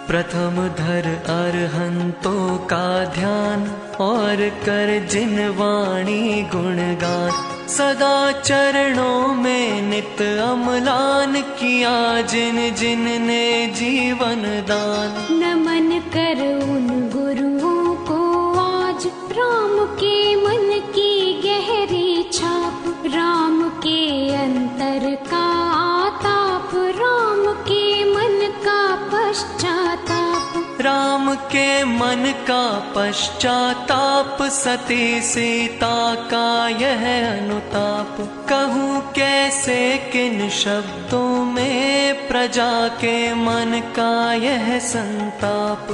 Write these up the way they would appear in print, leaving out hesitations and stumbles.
प्रथम धर अरहंतों का ध्यान और कर जिन वाणी गुणगान। सदा चरणों में नित अम्लान किया जिन जिन ने जीवन दान। नमन कर उन गुरुओं को आज राम के मन की गहरी छाप। राम के अंतर का आताप, राम के मन का पश्चाताप। राम के मन का पश्चाताप, सती सीता का यह अनुताप। कहूँ कैसे किन शब्दों में प्रजा के मन का यह संताप।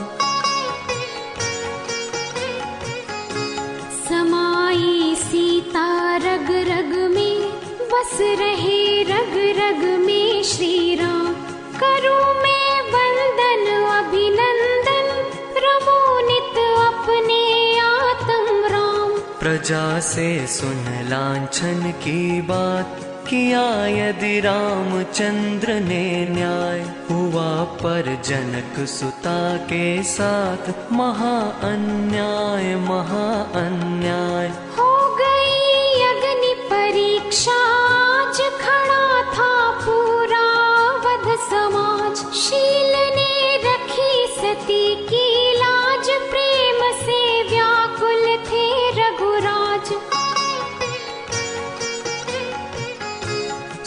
समाई सीता रग रग में, बस रहे रग रग में श्री राम। करूँ मैं वंदन अभिनंदन, रमो नित अपने आत्म राम। प्रजा से सुन लांछन की बात, किया यदि रामचंद्र ने न्याय। हुआ पर जनक सुता के साथ, महा अन्याय महा अन्याय। हो गई अग्नि परीक्षा, आज खड़ा था पूरा वध समाज। शील ने रखी सती की लाज, प्रेम से व्याकुल थे रघुराज।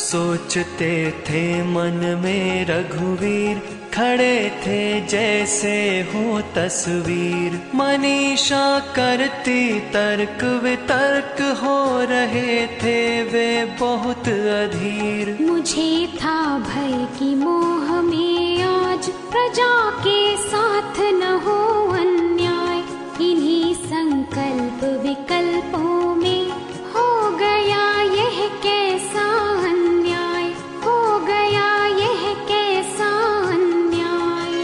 सोचते थे मन में रघुवीर, खड़े थे जैसे हो तस्वीर। मनीषा करती तर्क वितर्क, हो रहे थे वे बहुत अधीर। मुझे था भय कि मोह में आज, प्रजा के साथ न हो अन्याय। इन्हीं संकल्प विकल्पों में, हो गया यह कैसा अन्याय। हो गया यह कैसा अन्याय।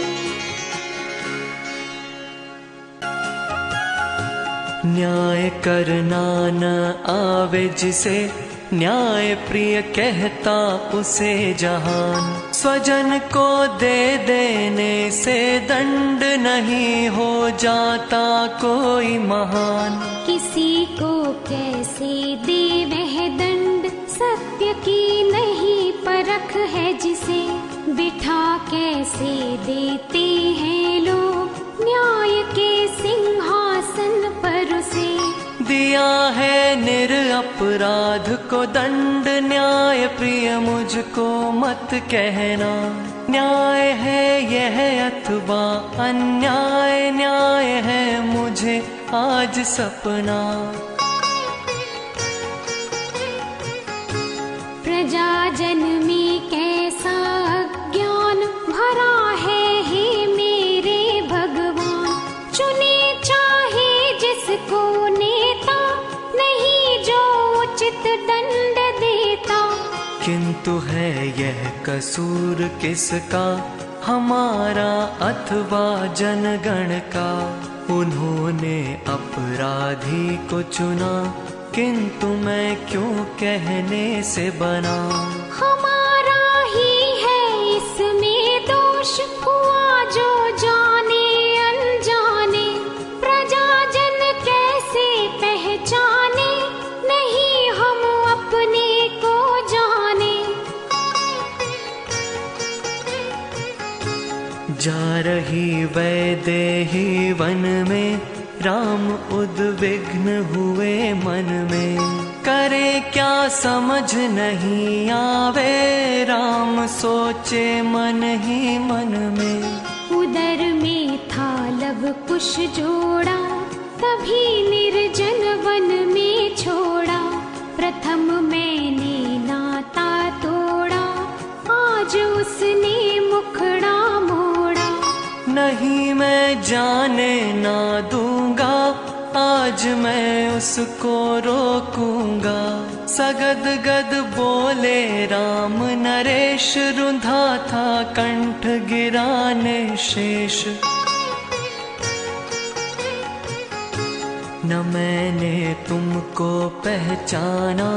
न्याय करना न आवे जिसे, न्याय प्रिय कहता उसे जहान। स्वजन को दे देने से दंड, नहीं हो जाता कोई महान। किसी को कैसे दे वह दंड, सत्य की नहीं परख है जिसे। बिठा कैसे देते हैं लोग, न्याय के सिंहासन पर उसे। दिया है निरपराध को दंड, न्याय प्रिय मुझको मत कहना। न्याय है यह अथवा अन्याय, न्याय है मुझे आज सपना। प्रजा जन में कैसा अज्ञान भरा है, हे मेरे भगवान। चुने चाहे जिसको नेता, नहीं जो उचित दंड देता। किंतु है यह कसूर किसका, हमारा अथवा जनगण का। उन्होंने अपराधी को चुना, किंतु मैं क्यों कहने से बना। हमारा ही है इसमें दोष, हुआ जो जाने अनजाने। प्रजाजन कैसे पहचाने, नहीं हम अपने को जाने। जा रही वैदेही वन में, राम उद्विग्न हुए मन में। करे क्या समझ नहीं आवे, राम सोचे मन ही मन में। उदर में था लव कुश जोड़ा, तभी निर्जन वन में छोड़ा। प्रथम मैंने नाता तोड़ा, आज उसने मुखड़ा मोड़ा। नहीं मैं जाने ना दूंगा, आज मैं उसको रोकूंगा। सगद गद बोले राम नरेश, रुंधा था कंठ गिराने शेष। न मैंने तुमको पहचाना,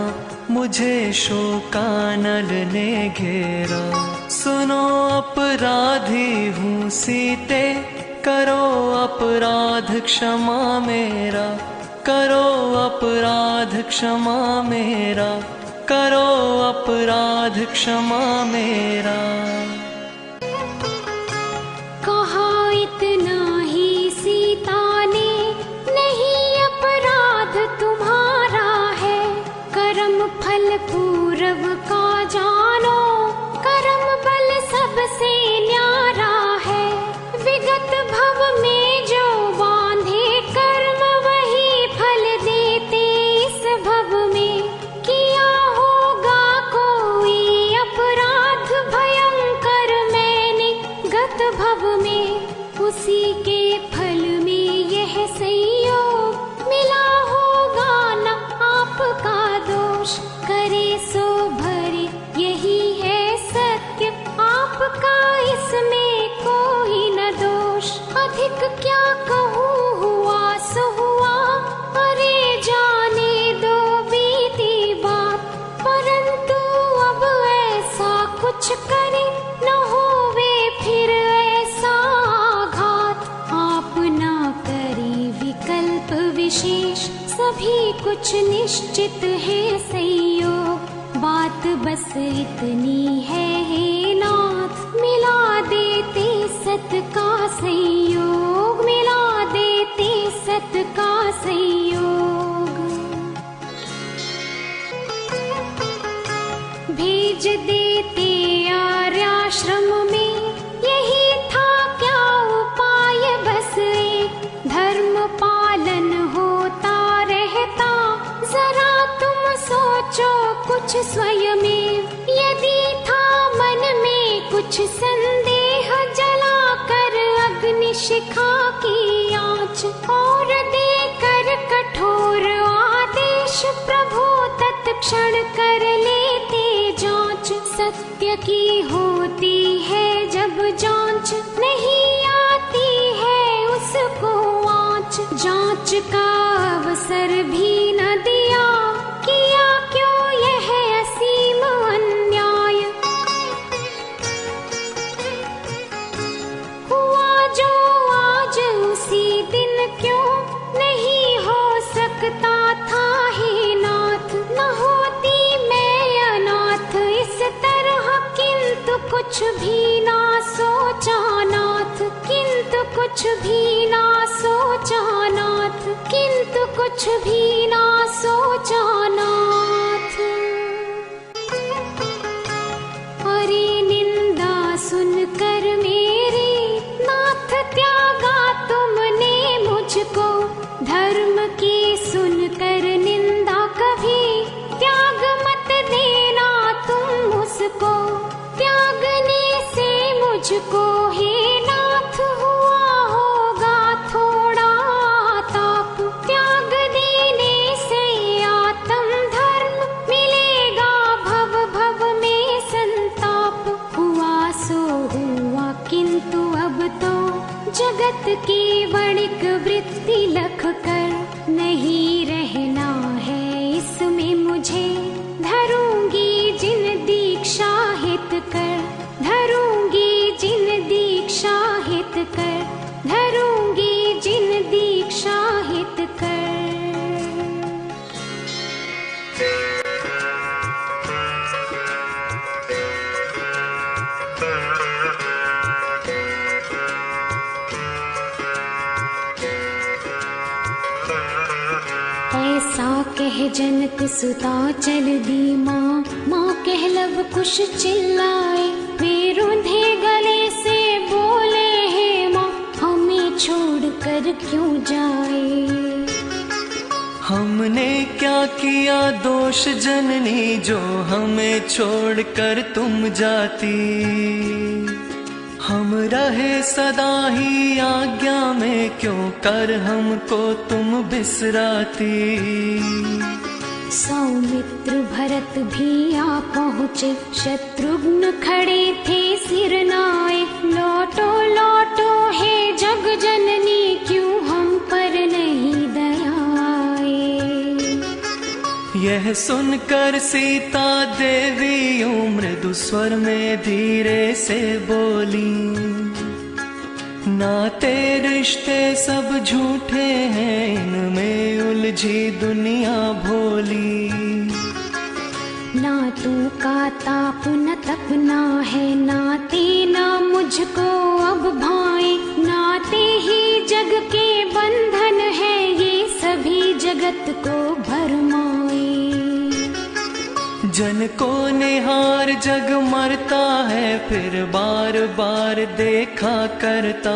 मुझे शोकानल ने घेरा। सुनो अपराधी हूँ सीते, करो अपराध क्षमा मेरा, करो अपराध क्षमा मेरा, करो अपराध क्षमा मेरा। कहा इतना ही सीता ने, नहीं अपराध तुम्हारा है। कर्म फल पूरव का जानो, कर्म बल सबसे न्यारा है। विगत भव में जो बांधे कर्म, वही फल देते इस भव में। किया होगा कोई अपराध भयंकर मैंने गत भव में, उसी के फल में यह संयोग मिला होगा न आपका दोष। करे सो भरे यही है सत्य, आपका इसमें कोई न दोष। अधिक क्या कहूँ, हुआ सो हुआ, अरे जाने दो बीती बात। परंतु अब ऐसा कुछ करे न होवे फिर ऐसा आघात। आप ना करें विकल्प विशेष, सभी कुछ निश्चित है संयोग। बात बस इतनी है हे नाथ, मिला देते सत का संयोग, मिला देते सत का संयोग। भेज देते आर्याश्रम में, यही था क्या उपाय बस एक। धर्म पालन होता रहता, जरा तुम सोचो कुछ स्वयं। यदि था मन में कुछ संदेह, जला कर अग्नि शिखा की आँच, और देकर कठोर आदेश प्रभु तत्क्षण कर लेते जांच। सत्य की होती है जब जांच, नहीं आती है उसको आँच। जांच का अवसर भी न दिया, किया क्यों यह असीम अन्याय। हुआ जो आज उसी दिन क्यों नहीं हो सकता था हे नाथ। न होती मैं अनाथ इस तरह, किंतु कुछ भी ना सोचा नाथ, किंतु कुछ भी ना सोचा नाथ, किंतु कुछ भी ना सोचा नाथ। अरे निंदा सुनकर मेरी नाथ, त्यागा तुमने मुझको। धर्म की सुनकर निंदा कभी त्याग मत देना तुम उसको। त्यागने से मुझको हे नाथ हुआ होगा थोड़ा ताप। त्याग देने से आत्म धर्म मिलेगा, भव भव में संताप। हुआ सो हुआ किंतु अब तो जगत की वणिक वृत्ति लख कर, नहीं रहना है इसमें मुझे। धरूंगी जिन दीक्षा हित कर, धरूंगी जिन दीक्षा हित कर, धरूंगी जिन दीक्षा हित कर। ऐसा कह जनक सुता चल दी माँ। माँ कह लब कुछ चिल्लाए, वे रूंधे गले से बोले हे माँ, हमें छोड़ कर क्यों जाए। हमने क्या किया दोष जननी, जो हमें छोड़कर तुम जाती। हम रहे सदा ही आज्ञा में, क्यों कर हमको तुम बिसराती। सौमित्र भरत भी आ पहुँचे, शत्रुघ्न खड़े थे सिर नाए। लौटो लौटो हे जग जननी, क्यों हम पर नहीं दया यह सुनकर सीता देवी मृदु स्वर में धीरे से बोली, नाते रिश्ते सब झूठे हैं, इनमें उलझी दुनिया भोली। ना तू का ताप न तपना है, नाते ना मुझको अब भाए, नाते ही जग के बंधन है, ये सभी जगत को भरमाए। जन को निहार जग मरता है, फिर बार बार देखा करता,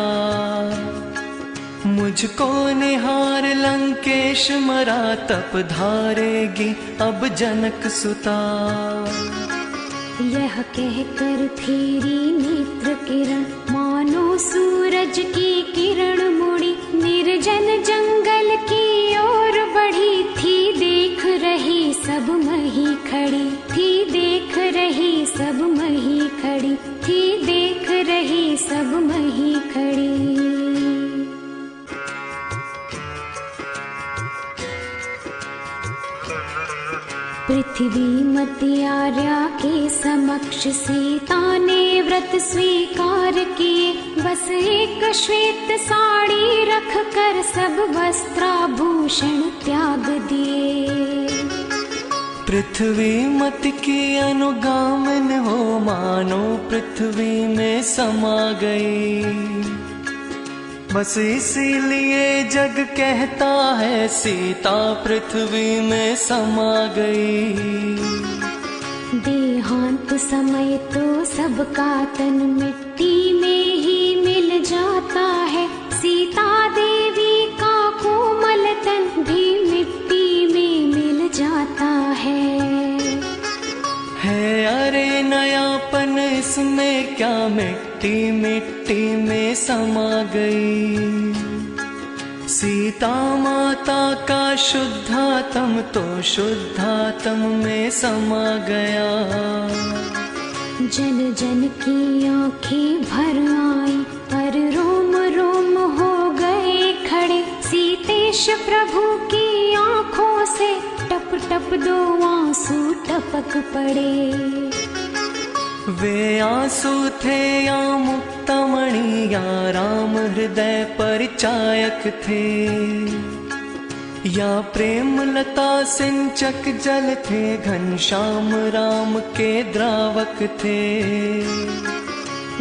मुझको निहार लंकेश मरा, तप धारेगी अब जनक सुता। यह कहकर फेरी नेत्र किरण, मानो सूरज की किरण मुड़ी, निर्जन जंगल की ओर बढ़ी थी, देख रही सब मही खड़ी थी, देख रही सब मही खड़ी थी, देख रही सब मही खड़ी। पृथ्वी मध्य आर्या के समक्ष सीता ने व्रत स्वीकार किए, बस एक श्वेत साड़ी रख कर सब वस्त्राभूषण त्याग दिए। पृथ्वी मत की अनुगामिन हो, मानो पृथ्वी में समा गई, बस इसीलिए जग कहता है, सीता पृथ्वी में समा गई। देहांत समय तो सबका तन मिट्टी में ही मिल जाता है, सीता देवी का कोमल तन भी मिट्टी में मिल जाता है। अरे नयापन इसमें क्या, मिट्टी मिट्टी में समा गई। सीता माता का शुद्धात्म तो शुद्धात्म में समा गया। जन जन की आंखें भर आई, पर रोम रोम हो गए खड़े, सीतेश प्रभु की आंखों से टप टप दो आंसू टपक पड़े। वे आंसू थे या मुक्तमणि, या राम हृदय परिचायक थे, या प्रेम लता सिंचक जल थे, घनश्याम राम के द्रावक थे।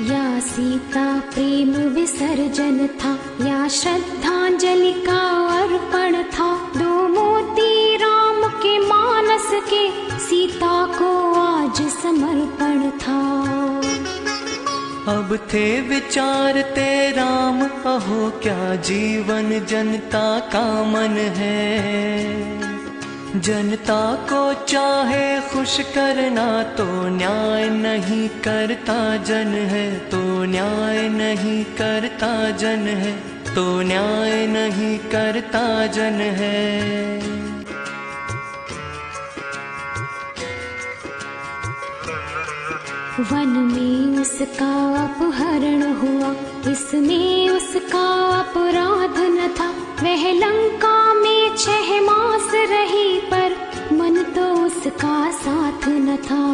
या सीता प्रेम विसर्जन था, या श्रद्धांजलि का अर्पण था, दो मोती राम के मानस के, सीता को आज समर्पण था। अब थे विचारते राम, अहो क्या जीवन जनता का मन है। जनता को चाहे खुश करना, तो न्याय नहीं करता जन है, तो न्याय नहीं करता जन है, तो न्याय नहीं करता जन है। वन में उसका अपहरण हुआ, इसमें उसका अपराध न था, वह लंका में 6 मास रही, पर मन तो उसका साथ न था।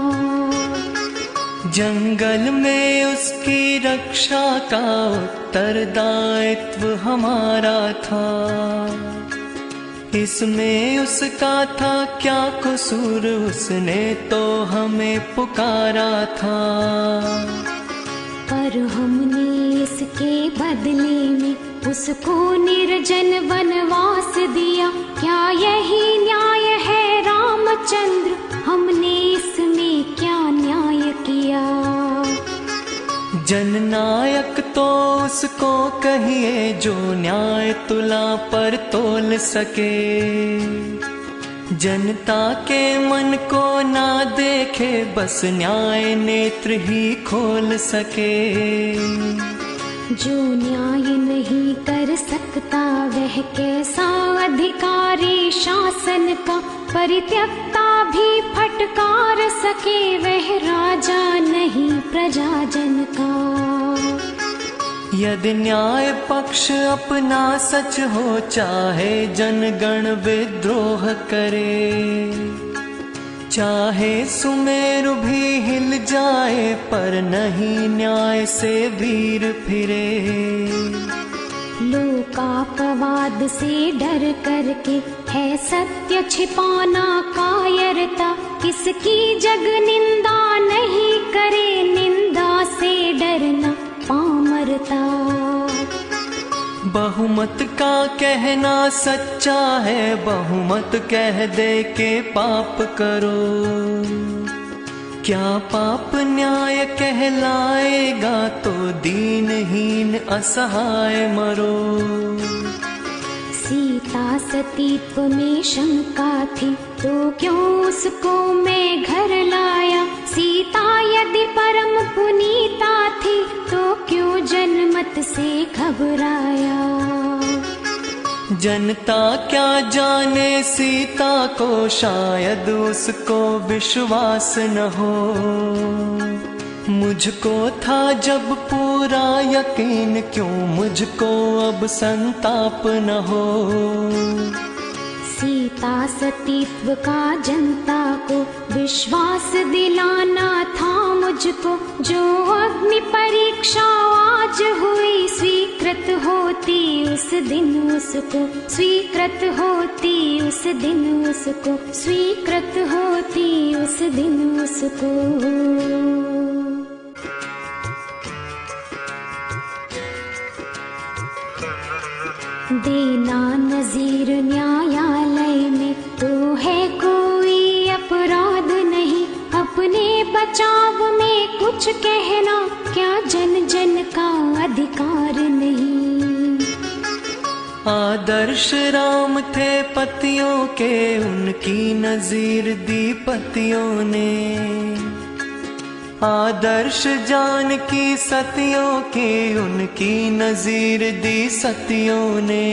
जंगल में उसकी रक्षा का उत्तरदायित्व हमारा था, इसमें उसका था क्या कसूर, उसने तो हमें पुकारा था। पर हमने इसके बदले में उसको निर्जन वनवास दिया, क्या यही न्याय है रामचंद्र, हमने इसमें क्या न्याय किया। जननायक तो उसको कहिए, जो न्याय तुला पर तोल सके, जनता के मन को ना देखे, बस न्याय नेत्र ही खोल सके। जो न्याय नहीं कर सकता, वह कैसा अधिकारी शासन का, परित्यक्ता भी फटकार सके, वह राजा नहीं प्रजाजन का। यदि न्याय पक्ष अपना सच हो, चाहे जनगण विद्रोह करे, चाहे सुमेरु भी हिल जाए पर नहीं न्याय से वीर फिरे। लोकापवाद से डर करके है सत्य छिपाना कायरता। किसकी जग निंदा नहीं करे, निंदा से डरना पामरता। बहुमत का कहना सच्चा है, बहुमत कह दे के पाप करो। क्या पाप न्याय कहलाएगा, तो दीनहीन असहाय मरो। सीता सतीत्व में शंका थी, तो क्यों उसको मैं घर लाया। सीता यदि परम पुनीता थी, तो क्यों जनमत से घबराया। जनता क्या जाने सीता को, शायद उसको विश्वास न हो। मुझको था जब पूरा यकीन, क्यों मुझको अब संताप न हो। सीता सतीत्व का जनता को विश्वास दिलाना था मुझको। जो अग्नि परीक्षा आज हुई, स्वीकृत होती उस दिन उसको। स्वीकृत होती उस दिन उसको, स्वीकृत होती उस दिन उसको। देना नजीर न्यायालय में, तो है कोई अपराध नहीं। अपने बचाव में कुछ कहना, क्या जन जन का अधिकार नहीं। आदर्श राम थे पतियों के, उनकी नजीर दी पतियों ने। आदर्श जानकी सतियों की, उनकी नजीर दी सतियों ने।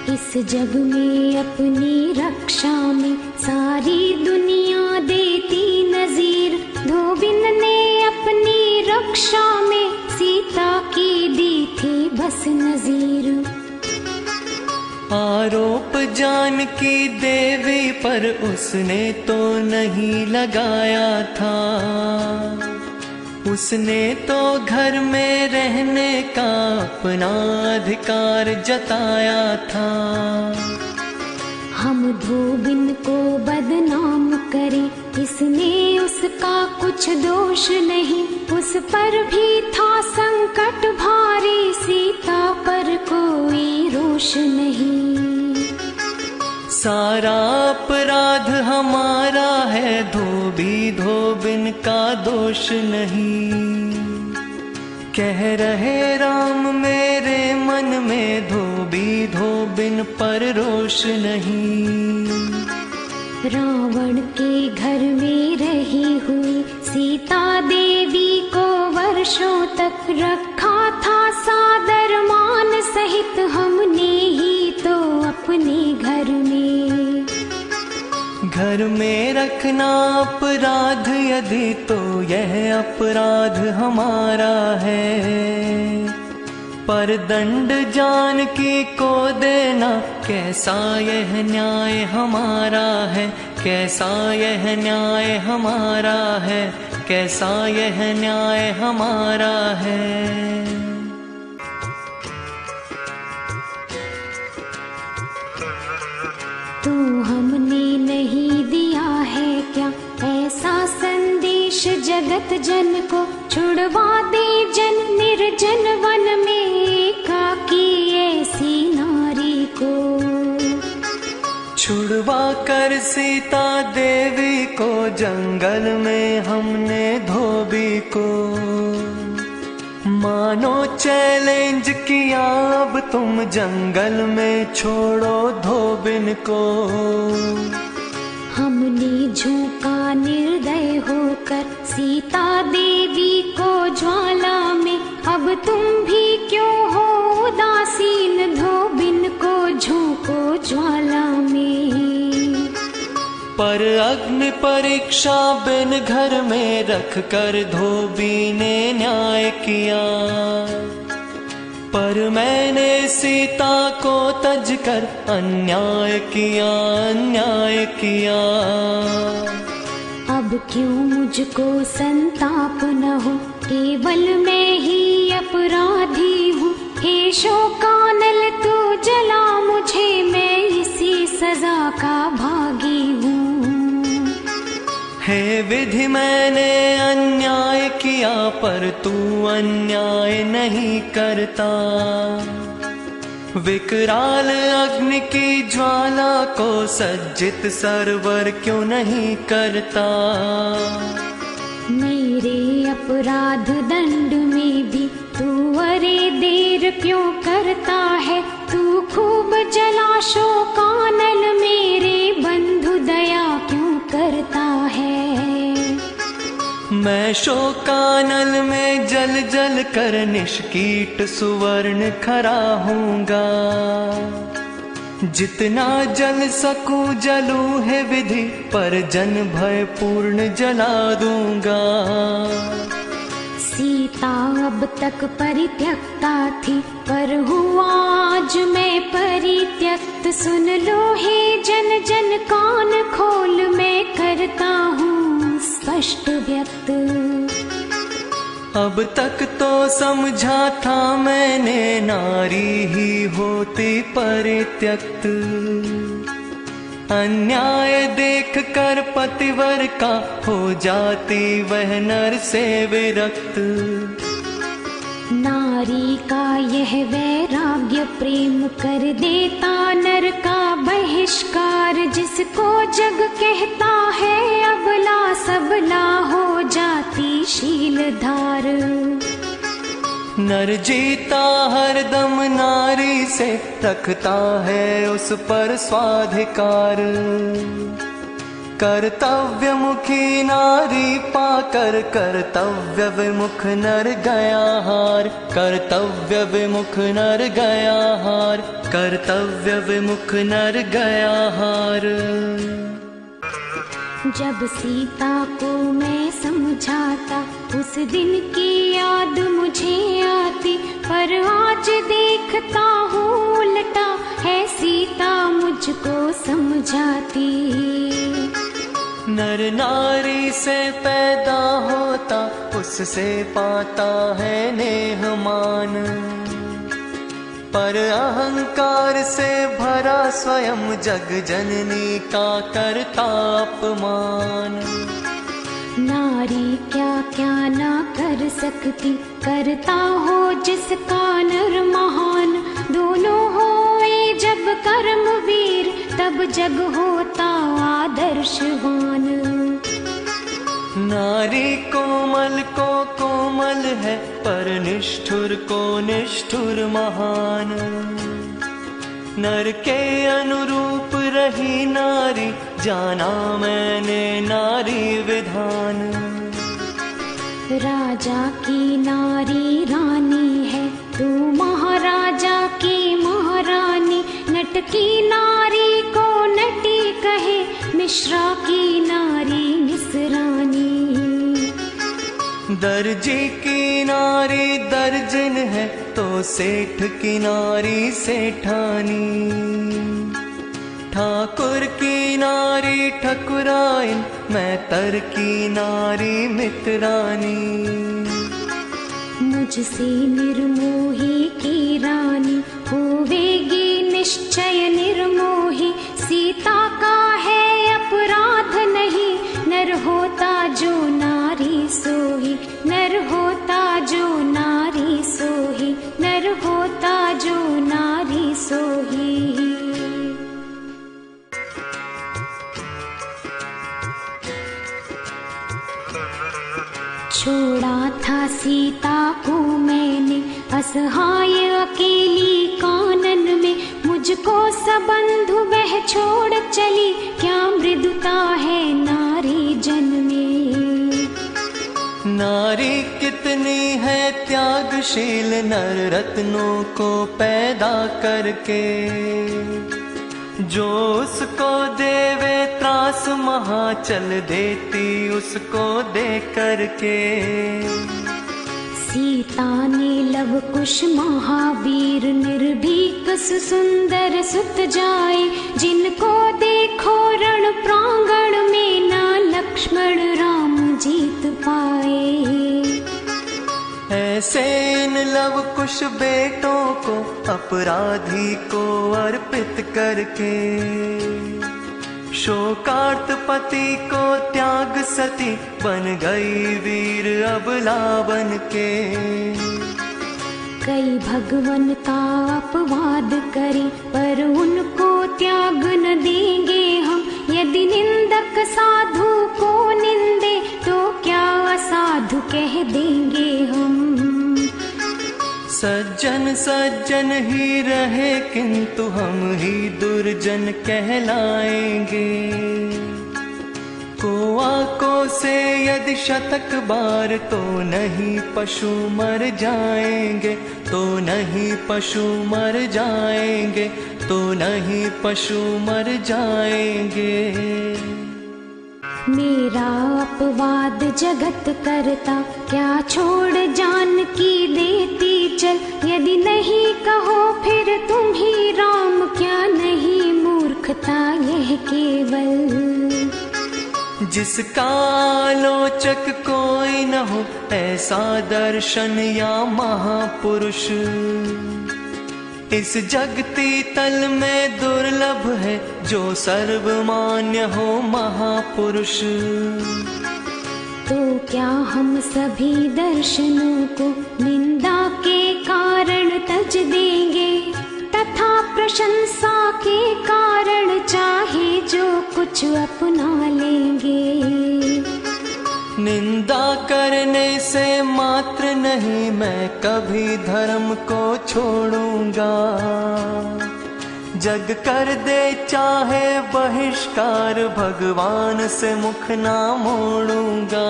इस जग में अपनी रक्षा में सारी दुनिया देती नजीर। धोबिन ने अपनी रक्षा में सीता की दी थी बस नजीर। आरोप जानकी देवी पर उसने तो नहीं लगाया था। उसने तो घर में रहने का अपना अधिकार जताया था। हम धोबिन को बदनाम करें, इसमें उसका कुछ दोष नहीं। उस पर भी था संकट भारी, सीता पर कोई रोष नहीं। सारा अपराध हमारा है, धोबी धोबिन का दोष नहीं। कह रहे राम मेरे मन में, धोबी धोबिन पर रोष नहीं। रावण के घर में रही हुई सीता देवी को वर्षों तक रखा था सादर मान सहित हमने ही तो अपने घर में। घर में रखना अपराध यदि, तो यह अपराध हमारा है। पर दंड जानकी को देना, कैसा यह न्याय हमारा है। कैसा यह न्याय हमारा है, कैसा यह न्याय हमारा है। तू हमने नहीं दिया है क्या ऐसा संदेश जगत जन को। छुड़वा दे जन निर्जन वन में एकाकी ऐसी नारी को। छुड़वा कर सीता देवी को जंगल में हमने धोबी को। मानो चैलेंज किया अब तुम जंगल में छोड़ो धोबिन को। हमने झुका निर्दय होकर सीता देवी को ज्वाला में। अब तुम भी क्यों हो उदासीन धोबिन को झोंको ज्वाला में। पर अग्नि परीक्षा बिन घर में रख कर धोबी ने न्याय किया। पर मैंने सीता को तज कर अन्याय किया, अन्याय किया। अब क्यों मुझको संताप न हो, केवल मैं ही अपराधी हूँ। हे शोकानल तू जला मुझे, मैं इसी सजा का भागी हूँ। हे विधि मैंने अन्याय किया, पर तू अन्याय नहीं करता। विकराल अग्नि की ज्वाला को सज्जित सरवर क्यों नहीं करता। मेरे अपराध दंड में भी तू अरे देर क्यों करता है। तू खूब जला शोकानल, मेरे बंधु दया क्यों करता है। मैं शोकानल में जल जल कर निष्कीट सुवर्ण खरा हूँगा। जितना जल सकूं जलूं है विधि, पर जन भय पूर्ण जला दूंगा। सीता अब तक परित्यक्ता थी, पर हुआ आज मैं परित्यक्त। सुन लो हे जन जन कान खोल, मैं करता हूँ स्पष्ट व्यक्त। अब तक तो समझा था मैंने, नारी ही होती परित्यक्त। अन्याय देख कर पतिवर का हो जाती वह नर से विरक्त। नारी का यह वैराग्य प्रेम कर देता नर का बहिष्कार। जिसको जग कहता है अबला, सबला हो जाती शीलधार। नर जीता हरदम नारी से, रखता है उस पर स्वाधिकार। कर्तव्य मुखी नारी पाकर, कर्तव्य विमुख नर गया हार। कर्तव्य विमुख नर गया हार, कर्तव्य विमुख नर गया हार। जब सीता को मैं समझाता, उस दिन की याद मुझे आती। पर आज देखता हूँ उल्टा है, सीता मुझको समझाती। नर नारी से पैदा होता, उससे पाता है नेह मान। पर अहंकार से भरा स्वयं जग जननी का करता अपमान। नारी क्या क्या ना कर सकती, करता हो जिसका नर महान। दोनों होए जब कर्मवीर, तब जग होता आदर्शवान। नारी कोमल को कोमल है, पर निष्ठुर को निष्ठुर महान। नर के अनुरूप रही नारी, जाना मैंने नारी विधान। राजा की नारी रानी है, तू महाराजा की महारानी। नट की नारी को नटी कहे, मिश्रा की नारी मिश्रानी। दर्जी की नारी दर्जन है, तो सेठ की नारी सेठानी। ठाकुर की नारी ठकुराइन, मैं तर की नारी मित्रानी। मुझसे निर्मोही की रानी, होवेगी निश्चय निर्मोही। सीता का है अपराध नहीं, नर होता जो नारी सोही। नर होता जो नारी सोही, नर होता जो नारी सोही। छोड़ा था सीता को मैंने, असहाय अकेली कानन में। मुझको सबंधु वह छोड़ चली, क्या मृदुता है नारी जन्मे। नारी कितनी है त्यागशील, नर रत्नों को पैदा करके। जो उसको देवे त्रास महाचल, देती उसको दे करके। सीता ने लव कुश महावीर निर्भीक सुंदर सुत जाए, जिनको देखो रण प्रांगण में ना लक्ष्मण राम जीत पाए। ऐसे इन लव कुश बेटों को अपराधी को अर्पित करके, शोकार्त पति को त्याग सती बन गई वीर अबला बन के। कई भगवन का अपवाद करे पर उनको त्याग न देंगे हम, यदि निंदक साधु को निंदे तो क्या असाधु कह देंगे हम। सज्जन सज्जन ही रहे किंतु हम ही दुर्जन कहलाएंगे। कोआ को से यदि शतक बार तो नहीं पशु मर जाएंगे, तो नहीं पशु मर जाएंगे, तो नहीं पशु मर जाएंगे। मेरा अपवाद जगत करता, क्या छोड़ जानकी देती चल। यदि नहीं कहो फिर तुम ही राम, क्या नहीं मूर्खता यह केवल। जिसका आलोचक कोई न हो ऐसा दर्शन या महापुरुष, इस जगती तल में दुर्लभ है जो सर्वमान्य हो महापुरुष। तो क्या हम सभी दर्शनों को निंदा के कारण तज देंगे, तथा प्रशंसा के कारण चाहे जो कुछ अपना लेंगे। निंदा करने से मात्र नहीं मैं कभी धर्म को छोड़ूंगा, जग कर दे चाहे बहिष्कार भगवान से मुख ना मोड़ूंगा।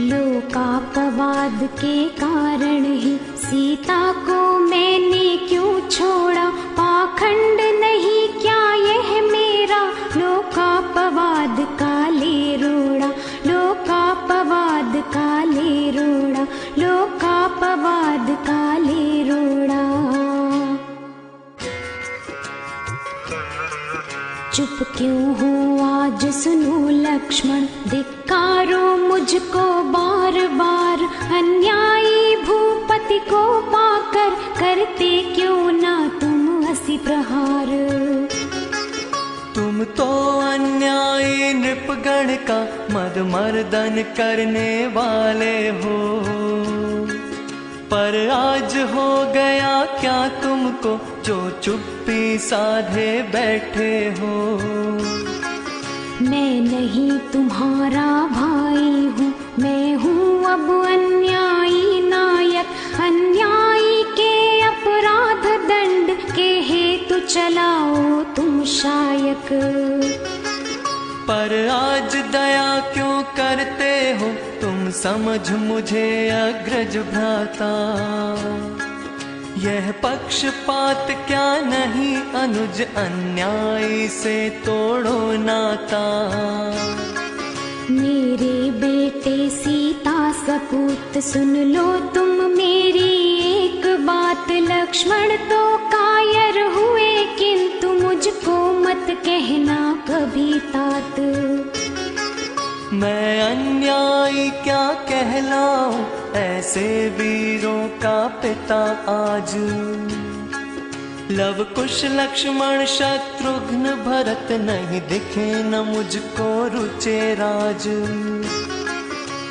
लोकापवाद के कारण ही सीता को मैंने क्यों छोड़ा, पाखंड नहीं क्या यह मेरा, लोकापवाद काले रोड़ा, लोकापवाद काले रोड़ा, लोकापवाद काले रोड़ा। चुप क्यों हो आज सुनो लक्ष्मण, धिक्कारो मुझको बार बार। अन्यायी भूपति को पाकर करते क्यों ना तुम असी प्रहार। तुम तो अन्यायी नृपगण का मदमर्दन करने वाले हो, पर आज हो गया क्या तुमको जो चुप्पी साधे बैठे हो। मैं नहीं तुम्हारा भाई हूँ, मैं हूँ अब अन्यायी नायक। अन्यायी के अपराध दंड के हेतु चलाओ तुम शायक। पर आज दया क्यों करते हो तुम समझ मुझे अग्रज भ्राता। यह पक्षपात क्या नहीं अनुज, अन्यायी से तोड़ो नाता। मेरे बेटे सीता सपूत सुन लो तुम मेरी एक बात। लक्ष्मण तो कायर हुए किंतु मुझको मत कहना कभी तात। मैं अन्यायी क्या कहलाऊं ऐसे वीरों का पिता आज। लव कुश लक्ष्मण शत्रुघ्न भरत नहीं दिखे न मुझको रुचे राज।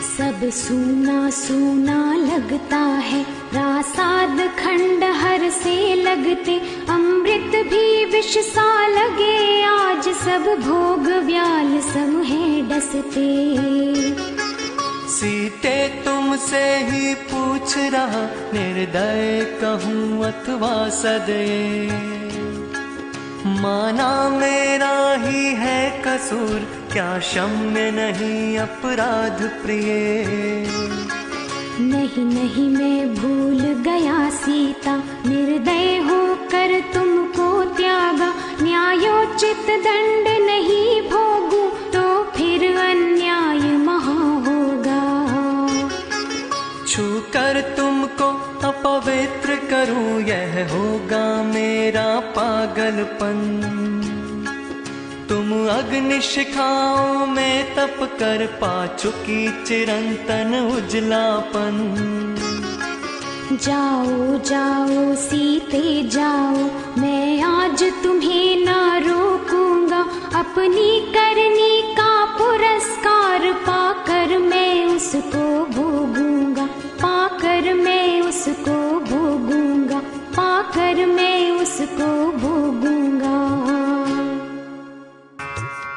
सब सूना सूना लगता है, प्रासाद खंडहर से लगते। अमृत भी विष सा लगे आज, सब भोग व्याल सम है डसते। सीते तुमसे ही पूछ रहा, निर्दय कहूँ अथवा सदय। माना मेरा ही है कसूर, क्या क्षम्य नहीं अपराध प्रिय। नहीं नहीं मैं भूल गया सीता, निर्दय होकर तुमको त्यागा। न्यायोचित दंड नहीं भोगूं तो फिर अन्याय महा होगा। करूं यह होगा मेरा पागलपन। तुम अग्नि शिखाओं में तप कर पा चुकी चिरंतन उजलापन। जाओ जाओ सीते जाओ, मैं आज तुम्हें ना रोकूंगा। अपनी करनी का पुरस्कार पाकर मैं उसको भोगूंगा, पाकर मैं उसको भोगूंगा, पाकर मैं उसको भोगूंगा।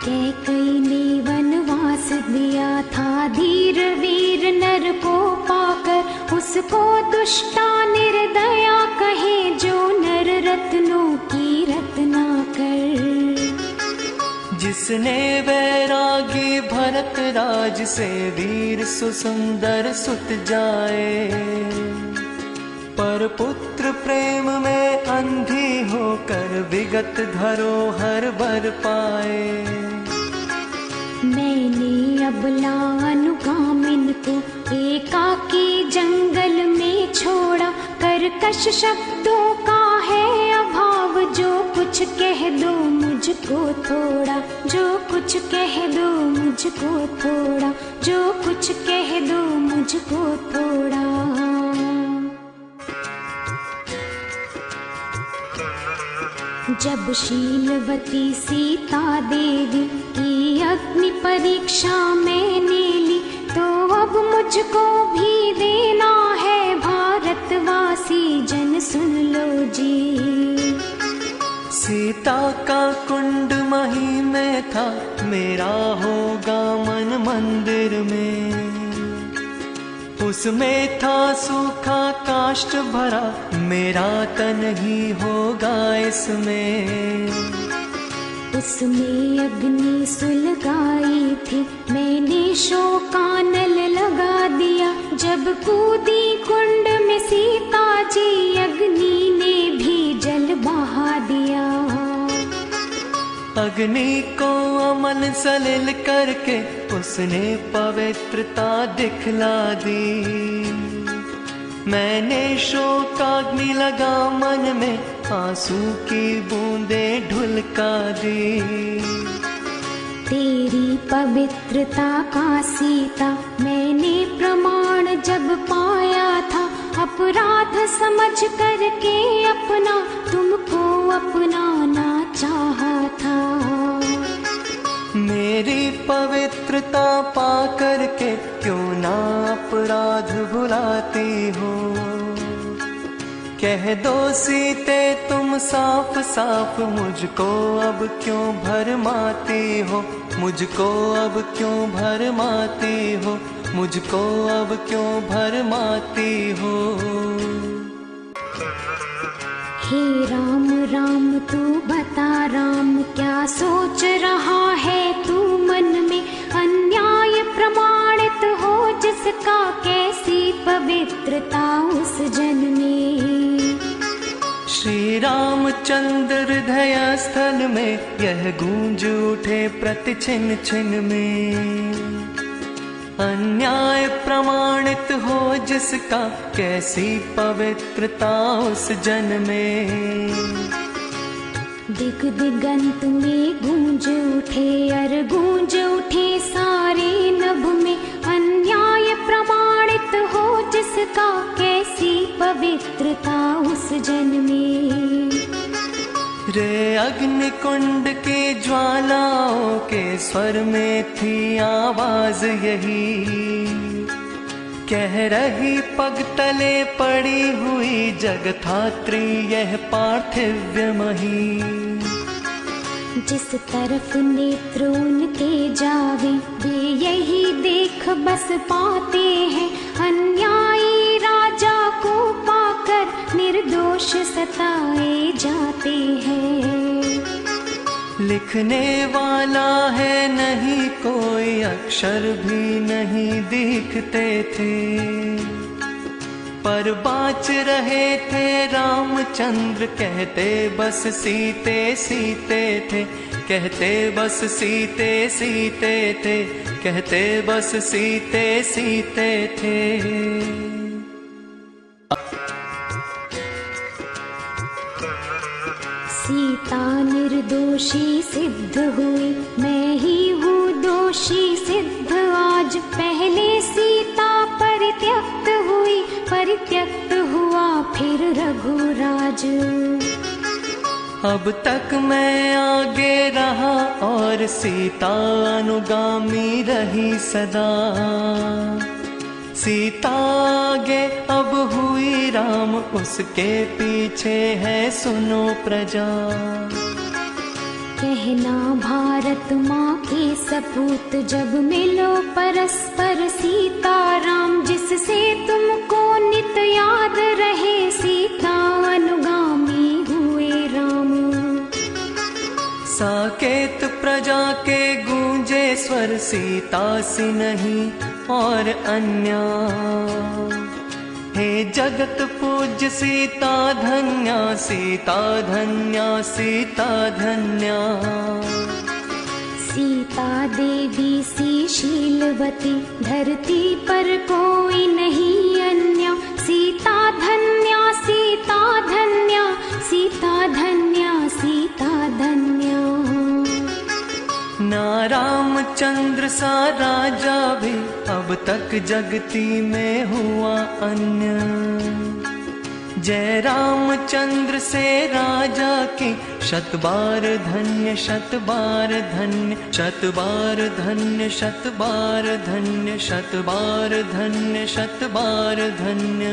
कैकेयी ने वनवास दिया था धीर वीर नर को पाकर। उसको दुष्टा निर्दया कहे जो नर रत्नों की रत्नाकर। जिसने वैरागी भरत राज से वीर सुसुंदर सुत जाए, पर पुत्र प्रेम में अंधी होकर विगत धरोहर बर पाए। मैंने अबला अनुगामिन को एकाकी जंगल में छोड़ा। कर्कश शब्दों का है अभाव, जो कुछ कह दो मुझको थोड़ा, जो कुछ कह दो मुझको थोड़ा, जो कुछ कह दो मुझको थोड़ा। जब शीलवती सीता देवी की अग्नि परीक्षा मैंने ली, तो अब मुझको भी देना है भारतवासी जन सुन लो जी। सीता का कुंड मही में था, मेरा होगा मन मंदिर में। उसमें था सूखा काष्ठ भरा, मेरा तन ही होगा इसमें। उसमें अग्नि सुलगाई थी, मैंने शोकानल लगा दिया। जब कूदी कुंड में सीता जी, अग्नि ने भी जल बहा दिया। अग्नि को अमल सलिल करके उसने पवित्रता दिखला दी। मैंने शोकाग्नि लगा मन में, आंसू की बूंदें ढुलका दी। तेरी पवित्रता का सीता मैंने प्रमाण जब पाया था, अपराध समझ करके अपना तुमको अपनाना चाहा था। मेरी पवित्रता पा करके क्यों ना अपराध भुलाती हो। कह दो सीते तुम साफ साफ, मुझको अब क्यों भरमाती हो, मुझको अब क्यों भरमाती हो, मुझको अब क्यों भरमाती हो। हे राम राम तू बता राम, क्या सोच रहा है तू मन में। अन्याय प्रमाणित हो जिसका, कैसी पवित्रता उस जन में। श्री रामचंद्र हृदय स्थल में यह गूंज उठे प्रति छिन छिन में। अन्याय प्रमाणित हो जिसका, कैसी पवित्रता उस जन में। दिग दिगंत में गूंज उठे अर गूंज उठे सारे नभ में। अन्याय प्रमाणित हो जिसका, कैसी पवित्रता उस जन में। रे अग्नि कुंड की ज्वालाओं के स्वर में थी आवाज यही, कह रही पग तले पड़ी हुई जगधात्री यह पार्थिव मही। जिस तरफ नेत्र उनके जावे, वे यही देख बस पाते हैं। अन्यायी राजा को पाकर निर्दोष सताए जाते हैं। लिखने वाला है नहीं कोई, अक्षर भी नहीं दिखते थे, पर बाँच रहे थे रामचंद्र। कहते बस सीते सीते थे, कहते बस सीते सीते थे, कहते बस सीते सीते थे। सीता निर्दोषी सिद्ध हुई, मैं ही हूँ दोषी सिद्ध आज। पहले सीता परित्यक्त हुई, परित्यक्त हुआ फिर रघुराज। अब तक मैं आगे रहा और सीता अनुगामी रही सदा। सीता आगे अब हुई राम, उसके पीछे है सुनो प्रजा। कहना भारत माँ के सपूत, जब मिलो परस्पर सीता राम। जिससे तुमको नित याद रहे, सीता अनुगामी हुए राम। साकेत प्रजा के गूंजे स्वर, सीता सी नहीं और अन्य। हे जगत पूज्य सीता धन्या, सीता धन्या, सीता धन्या। सीता देवी सी शीलवती, धरती पर कोई नहीं अन्य। सीता धन्या, सीता धन्या, सीता धन्या, सीता धन्या। ना रामचंद्र सा राजा भी अब तक जगती में हुआ अन्य। जय रामचंद्र से राजा की शत बार धन्य, शत बार धन्य, शत बार धन्य, शत बार धन्य, शत बार धन्य, शत बार धन्य।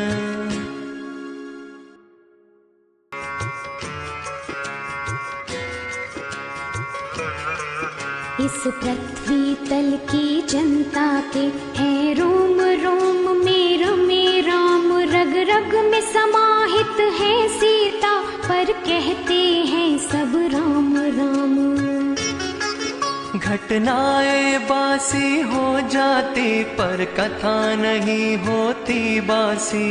इस पृथ्वी तल की जनता के है रोम रोम में राम। रग रग में समाहित है सीता, पर कहते हैं सब राम राम। घटनाएं बासी हो जाती, पर कथा नहीं होती बासी।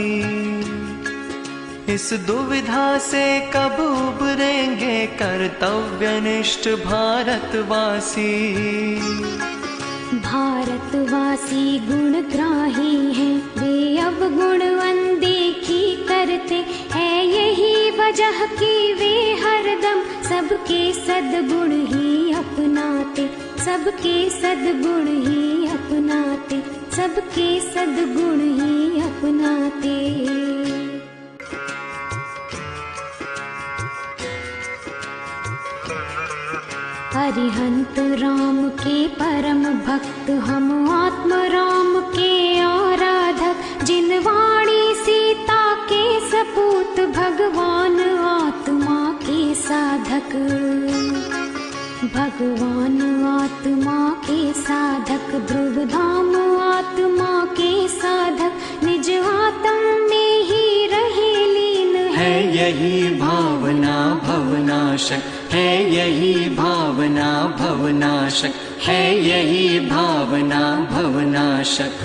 इस दुविधा से कब उबरेंगे कर्तव्यनिष्ठ भारतवासी। भारतवासी गुणग्राही हैं, वे अब गुण अनदेखी करते हैं। यही वजह कि वे हरदम सबके सद्गुण ही अपनाते, सबके सद्गुण ही अपनाते, सबके सद्गुण ही अपनाते। अरिहंत राम के परम भक्त, हम आत्म राम के आराधक। जिन वाणी सीता के सपूत, भगवान आत्मा के साधक। भगवान आत्मा के साधक, ध्रुव धाम आत्मा के साधक। निज आत्म में ही रहे लीन है यही भावना भवनाशक, है यही भावना भवनाशक, है यही भावना भवनाशक।